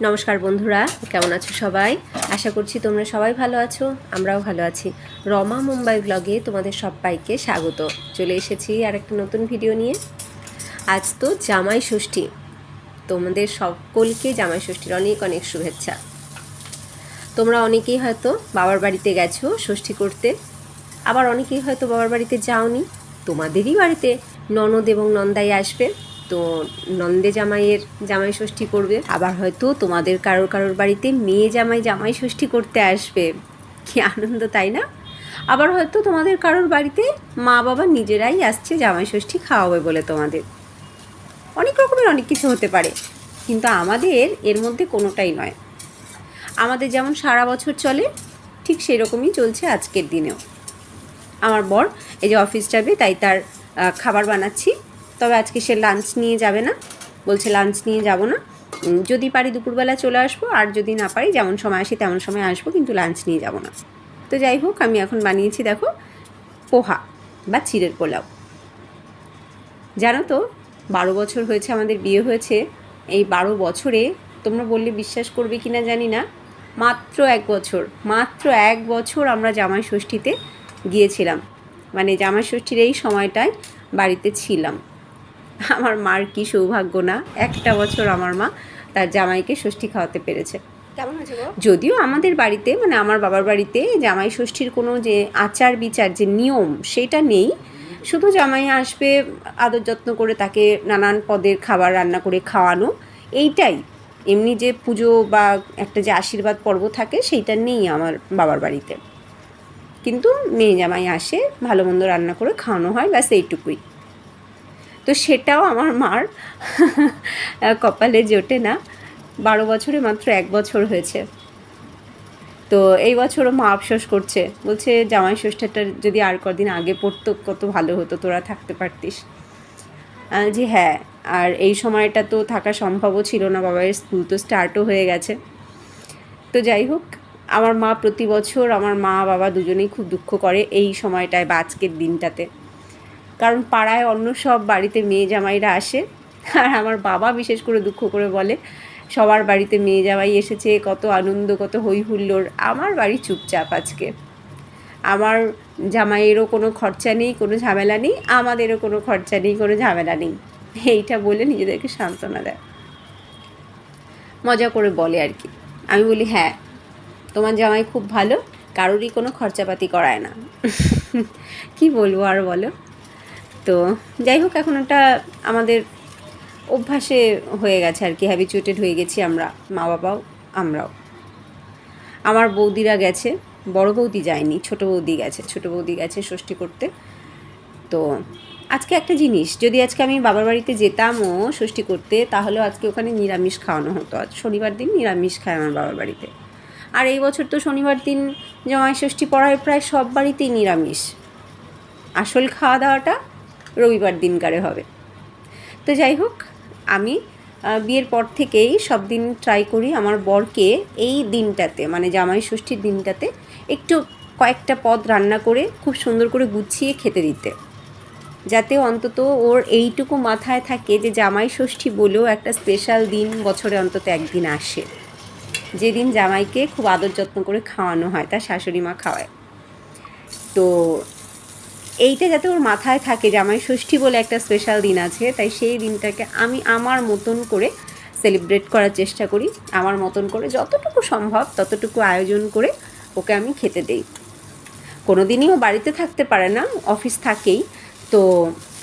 নমস্কার বন্ধুরা, কেমন আছো সবাই? আশা করছি তোমরা সবাই ভালো আছো, আমরাও ভালো আছি। রমা মুম্বাই ব্লগে তোমাদের সবাইকে স্বাগত। চলে এসেছি আর একটা নতুন ভিডিও নিয়ে। আজ তো জামাই ষষ্ঠী, তোমাদের সকলকে জামাই ষষ্ঠীর অনেক অনেক শুভেচ্ছা। তোমরা অনেকেই হয়তো বাবার বাড়িতে গেছো ষষ্ঠী করতে, আবার অনেকেই হয়তো বাবার বাড়িতে যাওনি। তোমাদেরই বাড়িতে ননদ এবং নন্দাই আসবে, তো নন্দে জামাইয়ের জামাই ষষ্ঠী করবে। আবার হয়তো তোমাদের কারোর বাড়িতে মেয়ে জামাই জামাই ষষ্ঠী করতে আসবে। কি আনন্দ, তাই না? আবার হয়তো তোমাদের কারোর বাড়িতে মা বাবা নিজেরাই আসছে জামাই ষষ্ঠী খাওয়াবে বলে। তোমাদের অনেক রকমের অনেক কিছু হতে পারে, কিন্তু আমাদের এর মধ্যে কোনোটাই নয়। আমাদের যেমন সারা বছর চলে, ঠিক সেই রকমই চলছে আজকের দিনেও। আমার বর এই যে অফিস যাবে, তাই তার খাবার বানাচ্ছি। তবে আজকে সে লাঞ্চ নিয়ে যাবে না, বলছে লাঞ্চ নিয়ে যাব না, যদি পারি দুপুরবেলা চলে আসবো, আর যদি না পারি যেমন সময় আসি তেমন সময় আসবো, কিন্তু লাঞ্চ নিয়ে যাব না। তো যাই হোক, আমি এখন বানিয়েছি দেখো পোহা বা চিড়ের পোলাও। জানো তো 12 বছর হয়েছে আমাদের বিয়ে হয়েছে। এই 12 বছরে তোমরা বললে বিশ্বাস করবে কি না জানি না, মাত্র এক বছর আমরা জামাই ষষ্ঠীতে গিয়েছিলাম। মানে জামাই ষষ্ঠীর এই সময়টায় বাড়িতে ছিলাম। আমার মার কি সৌভাগ্য না, একটা বছর আমার মা তার জামাইকে ষষ্ঠী খাওয়াতে পেরেছে। কেমন হয়েছে গো? যদিও আমাদের বাড়িতে, মানে আমার বাবার বাড়িতে জামাই ষষ্ঠীর কোনো যে আচার বিচার যে নিয়ম সেটা নেই। শুধু জামাই আসবে, আদর যত্ন করে তাকে নানান পদের খাবার রান্না করে খাওয়ানো, এইটাই। এমনি যে পুজো বা একটা যে আশীর্বাদ পর্ব থাকে সেইটা নেই আমার বাবার বাড়িতে। কিন্তু মেয়ে জামাই আসে, ভালো মন্দ রান্না করে খাওয়ানো হয়, ব্যাস এইটুকুই। তো সেটাও আমার মার কপালে জোটে না। 12 বছরে মাত্র এক বছর হয়েছে। তো এই বছরও মা আফসোস করছে, বলছে জামাই ষষ্ঠীটা যদি আর কদিন আগে পড়তো কত ভালো হতো, তোরা থাকতে পারতিস। যে হ্যাঁ, আর এই সময়টা তো থাকা সম্ভবও ছিল না, বাবার স্কুল তো স্টার্টও হয়ে গেছে। তো যাই হোক, আমার মা প্রতি বছর, আমার মা বাবা দুজনেই খুব দুঃখ করে এই সময়টায় বা আজকের দিনটাতে। কারণ পাড়ায় অন্য সব বাড়িতে মেয়ে জামাইরা আসে, আর আমার বাবা বিশেষ করে দুঃখ করে বলে সবার বাড়িতে মেয়ে জামাই এসেছে, কত আনন্দ, কত হই হুল্লোড়। আমার বাড়ি চুপচাপ আজকে। আমার জামাইয়েরও কোনো খরচা নেই, কোনো ঝামেলা নেই, আমাদেরও কোনো খরচা নেই, কোনো ঝামেলা নেই, এইটা বলে নিজেদেরকে সান্ত্বনা দেয়, মজা করে বলে আর কি। আমি বলি হ্যাঁ, তোমার জামাই খুব ভালো, কারোরই কোনো খরচাপাতি করায় না। কি বলবো আর বলো। তো যাই হোক, এখন ওটা আমাদের অভ্যাসে হয়ে গেছে আর কি, হ্যাবিচুয়েটেড হয়ে গেছি আমরা, মা বাবাও আমরাও। আমার বৌদিরা গেছে, বড় বৌদি যায়নি, ছোটো বৌদি গেছে ষষ্ঠী করতে। তো আজকে একটা জিনিস, যদি আজকে আমি বাবার বাড়িতে যেতামও ষষ্ঠী করতে, তাহলেও আজকে ওখানে নিরামিষ খাওয়ানো হতো। আজ শনিবার দিন নিরামিষ খায় আমার বাবার বাড়িতে। আর এই বছর তো শনিবার দিন জামাই ষষ্ঠী পড়ায় প্রায় সব বাড়িতেই নিরামিষ। আসল খাওয়া দাওয়াটা রবিবার দিনকারে হবে। তো যাই হোক, আমি বিয়ের পর থেকেই সব দিন ট্রাই করি আমার বরকে এই দিনটাতে, মানে জামাই ষষ্ঠীর দিনটাতে একটু কয়েকটা পদ রান্না করে খুব সুন্দর করে গুছিয়ে খেতে দিতে, যাতে অন্তত ওর এইটুকু মাথায় থাকে যে জামাই ষষ্ঠী বলেও একটা স্পেশাল দিন বছরে অন্তত একদিন আসে, যেদিন জামাইকে খুব আদর যত্ন করে খাওয়ানো হয়, তার শাশুড়ি মা খাওয়ায়। তো এইটা যাতে ওর মাথায় থাকে, জামাই ষষ্ঠী বলে একটা স্পেশাল দিন আছে, তাই সেই দিনটাকে আমি আমার মতন করে সেলিব্রেট করার চেষ্টা করি। আমার মতন করে যতটুকু সম্ভব ততটুকু আয়োজন করে ওকে আমি খেতে দেই। কোনো দিনই ও বাড়িতে থাকতে পারে না, অফিস থাকেই। তো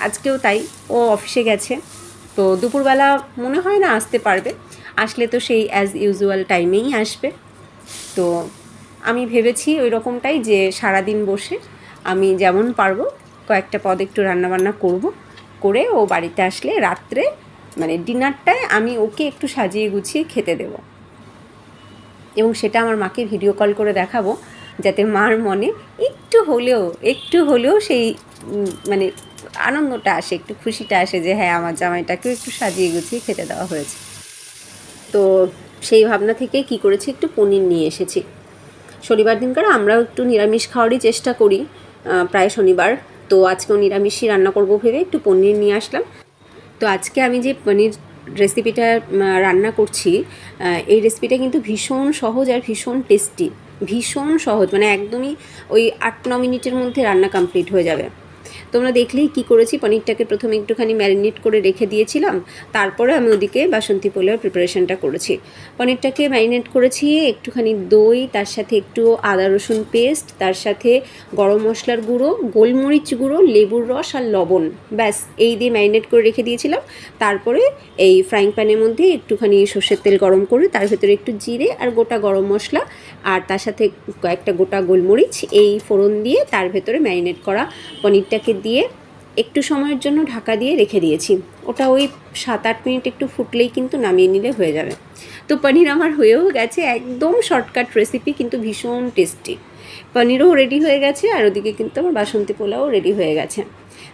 আজকেও তাই, ও অফিসে গেছে, তো দুপুরবেলা মনে হয় না আসতে পারবে। আসলে তো সেই অ্যাজ ইউজুয়াল টাইমেই আসবে। তো আমি ভেবেছি ওই রকমটাই, যে সারাদিন বসে আমি যেমন পারবো কয়েকটা পদ একটু রান্নাবান্না করব, করে ও বাড়িতে আসলে রাত্রে মানে ডিনারটায় আমি ওকে একটু সাজিয়ে গুছিয়ে খেতে দেব, এবং সেটা আমার মাকে ভিডিও কল করে দেখাবো, যাতে মার মনে একটু হলেও সেই মানে আনন্দটা আসে, একটু খুশিটা আসে, যে হ্যাঁ আমার জামাইটাকেও একটু সাজিয়ে গুছিয়ে খেতে দেওয়া হয়েছে। তো সেই ভাবনা থেকে কি করেছি, একটু পনির নিয়ে এসেছি। শনিবার দিনকার আমরাও একটু নিরামিষ খাওয়ারই চেষ্টা করি প্রায় শনিবার। তো আজকেও নিরামিষই রান্না করবো ভেবে একটু পনির নিয়ে আসলাম। তো আজকে আমি যে পনির রেসিপিটা রান্না করছি, এই রেসিপিটা কিন্তু ভীষণ সহজ আর ভীষণ টেস্টি, ভীষণ সহজ, মানে একদমই ওই 8-9 মিনিটের মধ্যে রান্না কমপ্লিট হয়ে যাবে। তোমরা দেখলেই কি করেছি, পনিরটাকে প্রথমে একটুখানি ম্যারিনেট করে রেখে দিয়েছিলাম, তারপরে আমি ওদিকে বাসন্তী পোলাওয়ের প্রিপারেশনটা করেছি। পনিরটাকে ম্যারিনেট করেছি, একটুখানি দই, তার সাথে একটু আদা রসুন পেস্ট, তার সাথে গরম মশলার গুঁড়ো, গোলমরিচ গুঁড়ো, লেবুর রস আর লবণ, ব্যাস এই দিয়ে ম্যারিনেট করে রেখে দিয়েছিলাম। তারপরে এই ফ্রাইং প্যানের মধ্যে একটুখানি সর্ষের তেল গরম করে তার ভেতরে একটু জিরে আর গোটা গরম মশলা আর তার সাথে কয়েকটা গোটা গোলমরিচ এই ফোড়ন দিয়ে তার ভেতরে ম্যারিনেট করা পনিরটাকে দিয়ে একটু সময়ের জন্য ঢাকা দিয়ে রেখে দিয়েছি। ওটা ওই 7-8 মিনিট একটু ফুটলেই কিন্তু নামিয়ে নিলে হয়ে যাবে। তো পনির আমার হয়েও গেছে, একদম শর্টকাট রেসিপি কিন্তু ভীষণ টেস্টি। পনিরও রেডি হয়ে গেছে আর ওদিকে কিন্তু আমার বাসন্তী পোলাও রেডি হয়ে গেছে।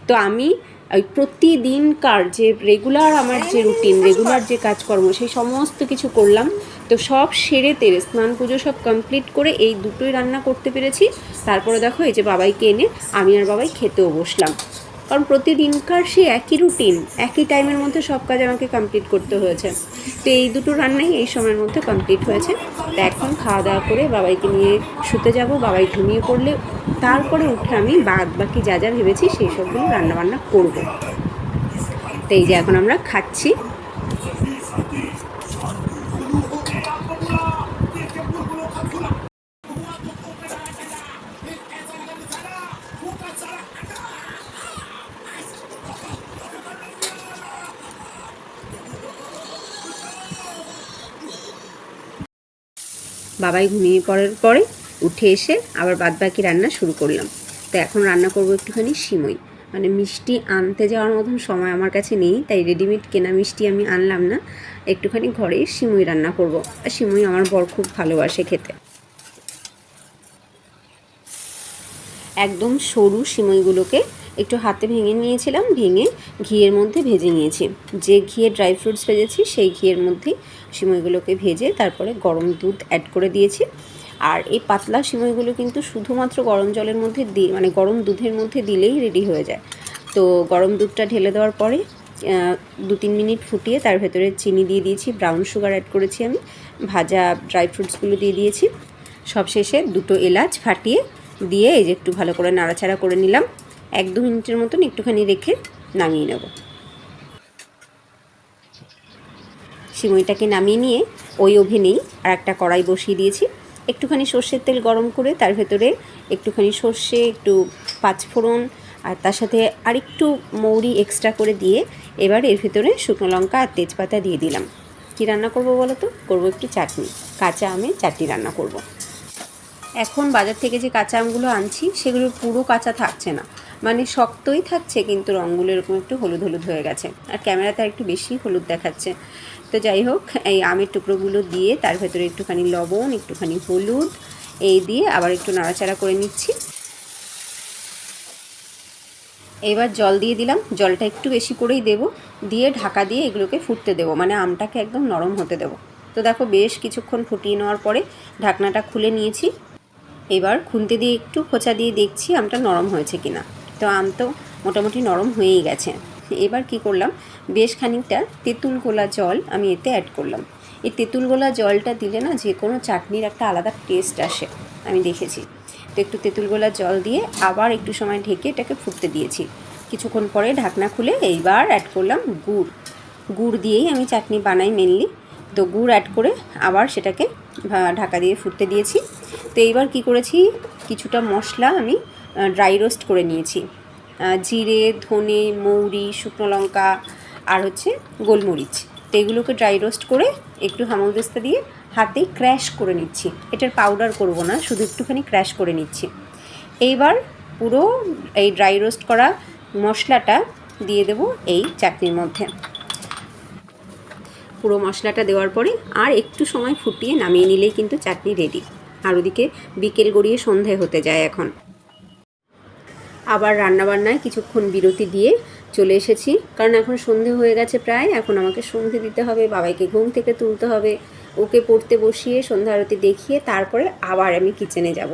তো আমি ওই প্রতিদিনকার যে রেগুলার আমার যে রুটিন, রেগুলার যে কাজকর্ম, সেই সমস্ত কিছু করলাম। তো সব সেরে তেরে স্নান পুজো সব কমপ্লিট করে এই দুটোই রান্না করতে পেরেছি। তারপরে দেখো এই যে বাবাইকে এনে আমি আর বাবাই খেতেও বসলাম, কারণ প্রতিদিনকার সেই একই রুটিন, একই টাইমের মধ্যে সব কাজ আমাকে কমপ্লিট করতে হয়েছে। তো এই দুটো রান্নাই এই সময়ের মধ্যে কমপ্লিট হয়েছে। তো এখন খাওয়া দাওয়া করে বাবাইকে নিয়ে শুতে যাব, বাবাই ঘুমিয়ে পড়লে তারপরে উঠে আমি বাকি যা যা ভেবেছি সেই সবগুলো রান্নাবান্না করব। তো এই যে এখন আমরা খাচ্ছি। বাবাই ঘুমিয়ে পড়ার পরে উঠে এসে আবার বাদবাকি রান্না শুরু করলাম। তো এখন রান্না করব একটুখানি সিমই, মানে মিষ্টি আনতে যাওয়ার মতন সময় আমার কাছে নেই, তাই রেডিমেড কেনা মিষ্টি আমি আনলাম না, একটুখানি ঘরেই সিমই রান্না করব। আর সিমই আমার বর খুব ভালোবাসে খেতে। একদম সরু সিমইগুলোকে একটু হাতে ভেঙে নিয়েছিলাম, ভেঙে ঘিয়ের মধ্যে ভেজে নিয়েছি। যে ঘিয়ে ড্রাই ফ্রুটস ভেজেছি সেই ঘিয়ের মধ্যেই সিমইগুলোকে ভেজে তারপরে গরম দুধ অ্যাড করে দিয়েছি। আর এই পাতলা সিমইগুলো কিন্তু শুধুমাত্র গরম জলের মধ্যে দিয়ে, মানে গরম দুধের মধ্যে দিলেই রেডি হয়ে যায়। তো গরম দুধটা ঢেলে দেওয়ার পরে 2-3 মিনিট ফুটিয়ে তার ভেতরে চিনি দিয়ে দিয়েছি, ব্রাউন সুগার অ্যাড করেছি, আমি ভাজা ড্রাই ফ্রুটসগুলো দিয়ে দিয়েছি, সবশেষে 2টো এলাচ ফাটিয়ে দিয়ে এই যে একটু ভালো করে নাড়াচাড়া করে নিলাম। 1-2 মিনিটের মতন একটুখানি রেখে নামিয়ে নেব। সিমইটাকে নামিয়ে নিয়ে ওই ওভেনেই আর একটা কড়াই বসিয়ে দিয়েছি, একটুখানি সর্ষের তেল গরম করে তার ভেতরে একটুখানি সর্ষে, একটু পাঁচফোড়ন আর তার সাথে আরেকটু মৌরি এক্সট্রা করে দিয়ে এবার এর ভেতরে শুকনো লঙ্কা আর তেজপাতা দিয়ে দিলাম। কী রান্না করব বলো তো? করবো একটু চাটনি, কাঁচা আমের চাটনি রান্না করব। এখন বাজার থেকে যে কাঁচা আমগুলো আনছি সেগুলো পুরো কাঁচা থাকছে না, মানে শক্তই থাকছে কিন্তু রঙগুলো এরকম একটু হলুদ হলুদ হয়ে গেছে, আর ক্যামেরাতে একটু বেশি হলুদ দেখাচ্ছে। তো যাই হোক, এই আমের টুকরোগুলো দিয়ে তার ভেতরে একটুখানি লবণ, একটুখানি হলুদ এই দিয়ে আবার একটু নাড়াচাড়া করে নিচ্ছি। এবার জল দিয়ে দিলাম, জলটা একটু বেশি করেই দেবো, দিয়ে ঢাকা দিয়ে এগুলোকে ফুটতে দেবো, মানে আমটাকে একদম নরম হতে দেবো। তো দেখো বেশ কিছুক্ষণ ফুটিয়ে নেওয়ার পরে ঢাকনাটা খুলে নিয়েছি। এবার খুন্তি দিয়ে একটু খোঁচা দিয়ে দেখছি আমটা নরম হয়েছে কিনা। তো আম তো মোটামুটি নরম হয়েই গেছে। এবার কি করলাম, বেশ খানিকটা তেঁতুল গোলা জল আমি এতে অ্যাড করলাম। এই তেঁতুল গোলা জলটা দিলে না যে কোনো চাটনির একটা আলাদা টেস্ট আসে, আমি দেখেছি। তো একটু তেঁতুল গোলা জল দিয়ে আবার একটু সময় ঢেকে এটাকে ফুটতে দিয়েছি। কিছুক্ষণ পরে ঢাকনা খুলে এইবার অ্যাড করলাম গুড়। গুড় দিয়েই আমি চাটনি বানাই মেনলি। তো গুড় অ্যাড করে আবার সেটাকে ঢাকা দিয়ে ফুটতে দিয়েছি। তো এইবার কি করেছি, কিছুটা মশলা আমি ড্রাই রোস্ট করে নিয়েছি, জিরে, ধনে, মৌরি, শুকনো লঙ্কা আর হচ্ছে গোলমরিচ। তো এগুলোকে ড্রাই রোস্ট করে একটু হামালদিস্তা দিয়ে হাতে ক্র্যাশ করে নিচ্ছি। এটার পাউডার করব না, শুধু একটুখানি ক্র্যাশ করে নিচ্ছি। এইবার পুরো এই ড্রাই রোস্ট করা মশলাটা দিয়ে দেব এই চাটনির মধ্যে। পুরো মশলাটা দেওয়ার পরে আর একটু সময় ফুটিয়ে নামিয়ে নিলেই কিন্তু চাটনি রেডি। আর ওদিকে বিকেল গড়িয়ে সন্ধে হতে যায় এখন। আবার রান্নাবান্নায় কিছুক্ষণ বিরতি দিয়ে চলে এসেছি, কারণ এখন সন্ধে হয়ে গেছে প্রায়। এখন আমাকে সন্ধে দিতে হবে, বাবাইকে ঘুম থেকে তুলতে হবে, ওকে পড়তে বসিয়ে সন্ধ্যা আরতি দেখিয়ে তারপরে আবার আমি কিচেনে যাব।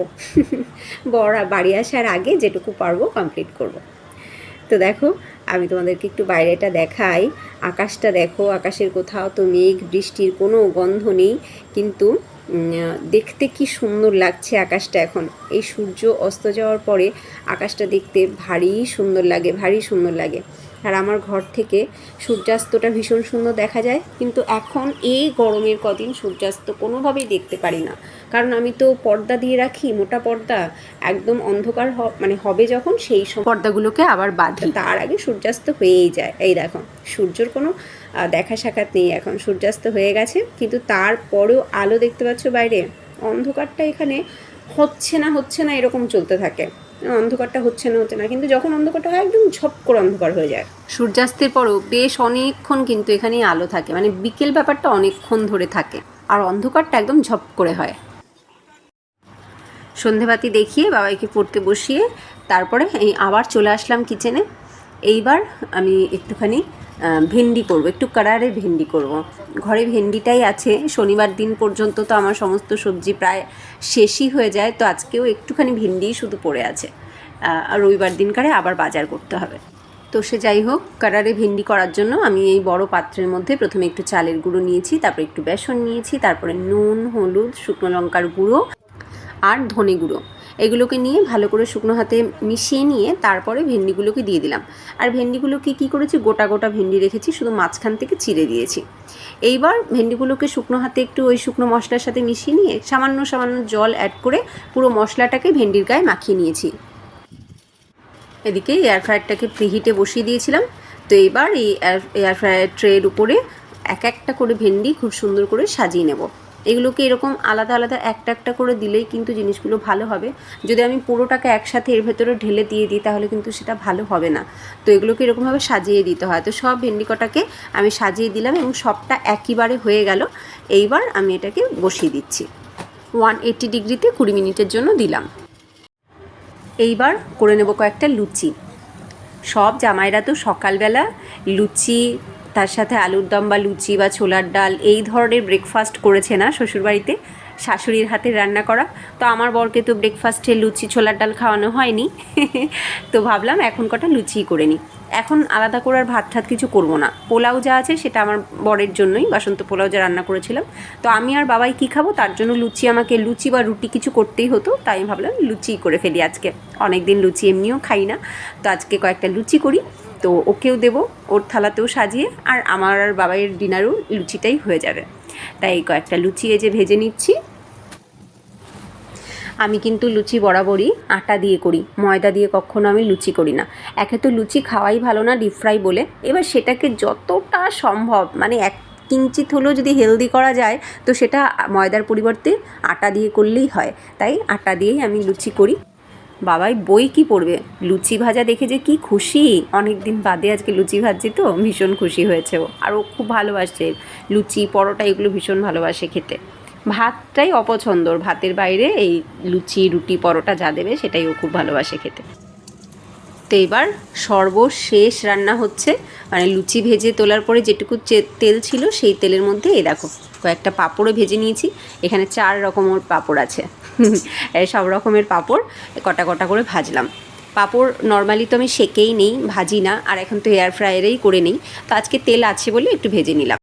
বর বাড়ি আসার আগে যেটুকু পারবো কমপ্লিট করব। তো দেখো আমি তোমাদেরকে একটু বাইরেটা দেখাই, আকাশটা দেখো, আকাশের কোথাও তো মেঘ বৃষ্টির কোনো গন্ধ নেই, কিন্তু দেখতে কি সুন্দর লাগছে আকাশটা। এখন এই সূর্য অস্ত যাওয়ার পরে আকাশটা দেখতে ভারী সুন্দর লাগে, ভারী সুন্দর লাগে। আর আমার ঘর থেকে সূর্যাস্তটা ভীষণ সুন্দর দেখা যায়, কিন্তু এখন এই গরমের কদিন সূর্যাস্ত কোনোভাবেই দেখতে পারি না, কারণ আমি তো পর্দা দিয়ে রাখি, মোটা পর্দা, একদম অন্ধকার মানে হবে যখন সেই সময় পর্দাগুলোকে আবার বাঁধি, তার আগে সূর্যাস্ত হয়েই যায়। এই দেখো সূর্যর কোনো দেখা সাক্ষাৎ নেই, এখন সূর্যাস্ত হয়ে গেছে, কিন্তু তারপরেও আলো দেখতে পাচ্ছ বাইরে, অন্ধকারটা এখানে হচ্ছে না এরকম চলতে থাকে, অন্ধকারটা হচ্ছে না, কিন্তু যখন অন্ধকারটা হয় একদম ঝপ করে অন্ধকার হয়ে যায়। সূর্যাস্তের পরও বেশ অনেকক্ষণ কিন্তু এখানে আলো থাকে, মানে বিকেল ব্যাপারটা অনেকক্ষণ ধরে থাকে, আর অন্ধকারটা একদম ঝপ করে হয়। সন্ধেবাতি দেখিয়ে বাবাইকে পড়তে বসিয়ে তারপরে এই আবার চলে আসলাম কিচেনে। এইবার আমি একটুখানি ভেন্ডি করব, একটু কারারে ভেন্ডি করব। ঘরে ভেন্ডিটাই আছে, শনিবার দিন পর্যন্ত তো আমার সমস্ত সবজি প্রায় শেষই হয়ে যায়, তো আজকেও একটুখানি ভেন্ডিই শুধু পড়ে আছে, আর রবিবার দিনকারে আবার বাজার করতে হবে। তো সে যাই হোক, কারারে ভেন্ডি করার জন্য আমি এই বড় পাত্রের মধ্যে প্রথমে একটু চালের গুঁড়ো নিয়েছি, তারপরে একটু বেসন নিয়েছি, তারপরে নুন, হলুদ, শুকনো লঙ্কার গুঁড়ো আর ধনে গুঁড়ো, এগুলোকে নিয়ে ভালো করে শুকনো হাতে মিশিয়ে নিয়ে তারপরে ভেন্ডিগুলোকে দিয়ে দিলাম। আর ভেন্ডিগুলোকে কী করেছি, গোটা গোটা ভেন্ডি রেখেছি, শুধু মাঝখান থেকে চিড়ে দিয়েছি। এইবার ভেন্ডিগুলোকে শুকনো হাতে একটু ওই শুকনো মশলার সাথে মিশিয়ে নিয়ে সামান্য জল অ্যাড করে পুরো মশলাটাকে ভেন্ডির গায়ে মাখিয়ে নিয়েছি। এদিকে এয়ার ফ্রায়ারটাকে প্রিহিটে বসিয়ে দিয়েছিলাম। তো এইবার এই এয়ার ফ্রায়ার ট্রের উপরে এক একটা করে ভেন্ডি খুব সুন্দর করে সাজিয়ে নেব। এগুলোকে এরকম আলাদা আলাদা একটা একটা করে দিলেই কিন্তু জিনিসগুলো ভালো হবে। যদি আমি পুরোটাকে একসাথে এর ভেতরে ঢেলে দিয়ে দিই তাহলে কিন্তু সেটা ভালো হবে না। তো এগুলোকে এরকমভাবে সাজিয়ে দিতে হয়। তো সব ভেন্ডি কটাকে আমি সাজিয়ে দিলাম এবং সবটা একইবারে হয়ে গেল। এইবার আমি এটাকে বসিয়ে দিচ্ছি 180 ডিগ্রিতে 20 মিনিটের জন্য দিলাম। এইবার করে নেব কয়েকটা লুচি। সব জামাইরা তো সকালবেলা লুচি, তার সাথে আলুর দম বা লুচি বা ছোলার ডাল এই ধরনের ব্রেকফাস্ট করেছে না শ্বশুরবাড়িতে, শাশুড়ির হাতের রান্না করা। তো আমার বরকে তো ব্রেকফাস্টে লুচি ছোলার ডাল খাওয়ানো হয়নি, তো ভাবলাম এখন কটা লুচিই করে নিই। এখন আলাদা করে আর ভাত ঠাত কিছু করবো না। পোলাও যা আছে সেটা আমার বরের জন্যই, বাসন্ত পোলাও যা রান্না করেছিলাম। তো আমি আর বাবাই কী খাবো, তার জন্য আমাকে লুচি বা রুটি কিছু করতেই হতো, তাই আমি ভাবলাম লুচিই করে ফেলি আজকে। অনেক দিন লুচি এমনিও খাই না, তো আজকে কয়েকটা লুচি করি, তো ওকেও দেবো, ওর থালাতেও সাজিয়ে, আর আমার আর বাবাইয়ের ডিনারও লুচিটাই হয়ে যাবে। তাই কয়েকটা লুচি এই যে ভেজে নিচ্ছি। আমি কিন্তু লুচি বরাবরই আটা দিয়ে করি, ময়দা দিয়ে কখনো আমি লুচি করি না। একে তো লুচি খাওয়াই ভালো না ডিপ ফ্রাই বলে, এবার সেটাকে যতটা সম্ভব মানে এক কিঞ্চিত হলেও যদি হেলদি করা যায় তো সেটা ময়দার পরিবর্তে আটা দিয়ে করলেই হয়। তাই আটা দিয়েই আমি লুচি করি। বাবাই বই কি পড়বে, লুচি ভাজা দেখে যে কি খুশি, অনেক দিন বাদে আজকে লুচি ভাজছি তো ভীষণ খুশি হয়েছে ও। আর ও খুব ভালোবাসে লুচি পরোটা, এগুলো ভীষণ ভালোবাসে খেতে। ভাতটাই অপছন্দর, ভাতের বাইরে এই লুচি রুটি পরোটা যা দেবে সেটাই ও খুব ভালোবাসে খেতে। তো এবার সর্বশেষ রান্না হচ্ছে, মানে লুচি ভেজে তোলার পরে যেটুকু তেল ছিল সেই তেলের মধ্যে এই দেখো কয়েকটা পাঁপড়ও ভেজে নিয়েছি। এখানে 4 রকমের পাঁপড় আছে, সব রকমের পাঁপড় কটা কটা করে ভাজলাম। পাঁপড় নর্মালি তো আমি সেকেই নেই, ভাজি না, আর এখন তো এয়ার ফ্রায়ারেই করে নিই, তো আজকে তেল আছে বলে একটু ভেজে নিলাম।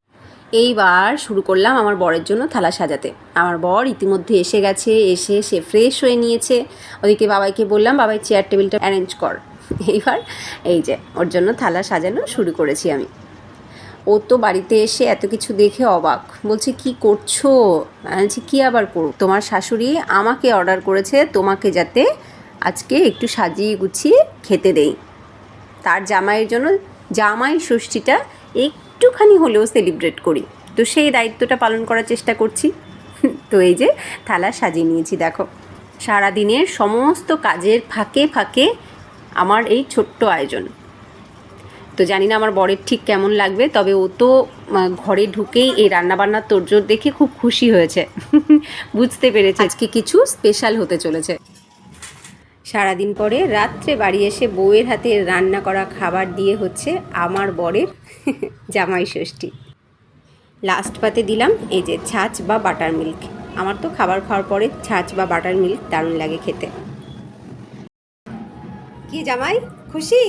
এইবার শুরু করলাম আমার বরের জন্য থালা সাজাতে। আমার বর ইতিমধ্যে এসে গেছে, এসে সে ফ্রেশ হয়ে নিয়েছে। ওদিকে বাবাইকে বললাম, বাবাই চেয়ার টেবিলটা অ্যারেঞ্জ কর। এইবার এই যে ওর জন্য থালা সাজানো শুরু করেছি আমি। ও তো বাড়িতে এসে এত কিছু দেখে অবাক, বলছে কি করছো? বলছি কী আবার করো, তোমার শাশুড়ি আমাকে অর্ডার করেছে তোমাকে যাতে আজকে একটু সাজিয়ে গুছিয়ে খেতে দেই, তার জামাইয়ের জন্য জামাই ষষ্ঠীটা একটুখানি হলেও সেলিব্রেট করি, তো সেই দায়িত্বটা পালন করার চেষ্টা করছি। তো এই যে থালা সাজিয়ে নিয়েছি দেখো। সারাদিনের সমস্ত কাজের ফাঁকে ফাঁকে আমার এই ছোট্ট আয়োজন। তো জানি না আমার বরের ঠিক কেমন লাগবে, তবে ও তো ঘরে ঢুকেই এই রান্নাবান্নার তোড়জোড় দেখে খুব খুশি হয়েছে, বুঝতে পেরেছে আজকে কিছু স্পেশাল হতে চলেছে। সারাদিন পরে রাত্রে বাড়ি এসে বউয়ের হাতে রান্না করা খাবার দিয়ে হচ্ছে আমার বরের জামাই ষষ্ঠী। লাস্ট পাতে দিলাম এই যে ছাঁচ বা বাটার মিল্ক। আমার তো খাবার খাওয়ার পরে ছাঁচ বা বাটার মিল্ক দারুণ লাগে খেতে। কি জামাই খুশি?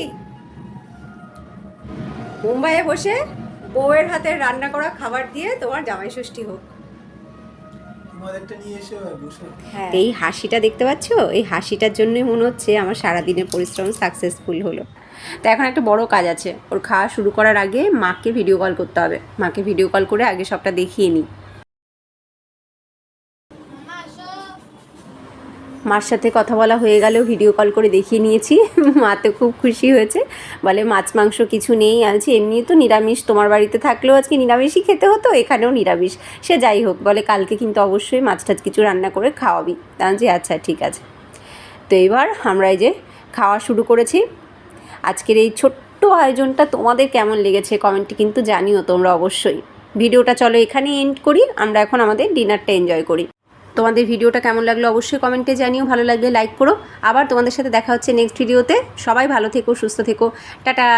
মুম্বাইয়ে বসে বউয়ের হাতে রান্না করা খাবার দিয়ে তোমার জামাই ষষ্ঠী হোক। হ্যাঁ, এই হাসিটা দেখতে পাচ্ছ? এই হাসিটার জন্যই মনে হচ্ছে আমার সারাদিনের পরিশ্রম সাকসেসফুল হলো। তো এখন একটা বড় কাজ আছে, ওর খাওয়া শুরু করার আগে মাকে ভিডিও কল করতে হবে। মাকে ভিডিও কল করে আগে সবটা দেখিয়ে নিই। মার সাথে কথা বলা হয়ে গেলেও ভিডিও কল করে দেখিয়ে নিয়েছি। মা তো খুব খুশি হয়েছে, বলে মাছ মাংস কিছু নেই। আনছি এমনি তো নিরামিষ, তোমার বাড়িতে থাকলেও আজকে নিরামিষই খেতে হতো, এখানেও নিরামিষ, সে যাই হোক, বলে কালকে কিন্তু অবশ্যই মাছ টাছ কিছু রান্না করে খাওয়াবি। আনছি আচ্ছা ঠিক আছে। তো এবার আমরা এই যে খাওয়া শুরু করেছি। আজকের এই ছোট্ট আয়োজনটা তোমাদের কেমন লেগেছে কমেন্টে কিন্তু জানিও তোমরা অবশ্যই। ভিডিওটা চলো এখানেই এন্ড করি, আমরা এখন আমাদের ডিনারটা এনজয় করি। তোমাদের ভিডিওটা কেমন লাগলো অবশ্যই কমেন্টে জানিও, ভালো লাগলে লাইক করো। আবার তোমাদের সাথে দেখা হচ্ছে নেক্সট ভিডিওতে। সবাই ভালো থেকো, সুস্থ থেকো, টাটা।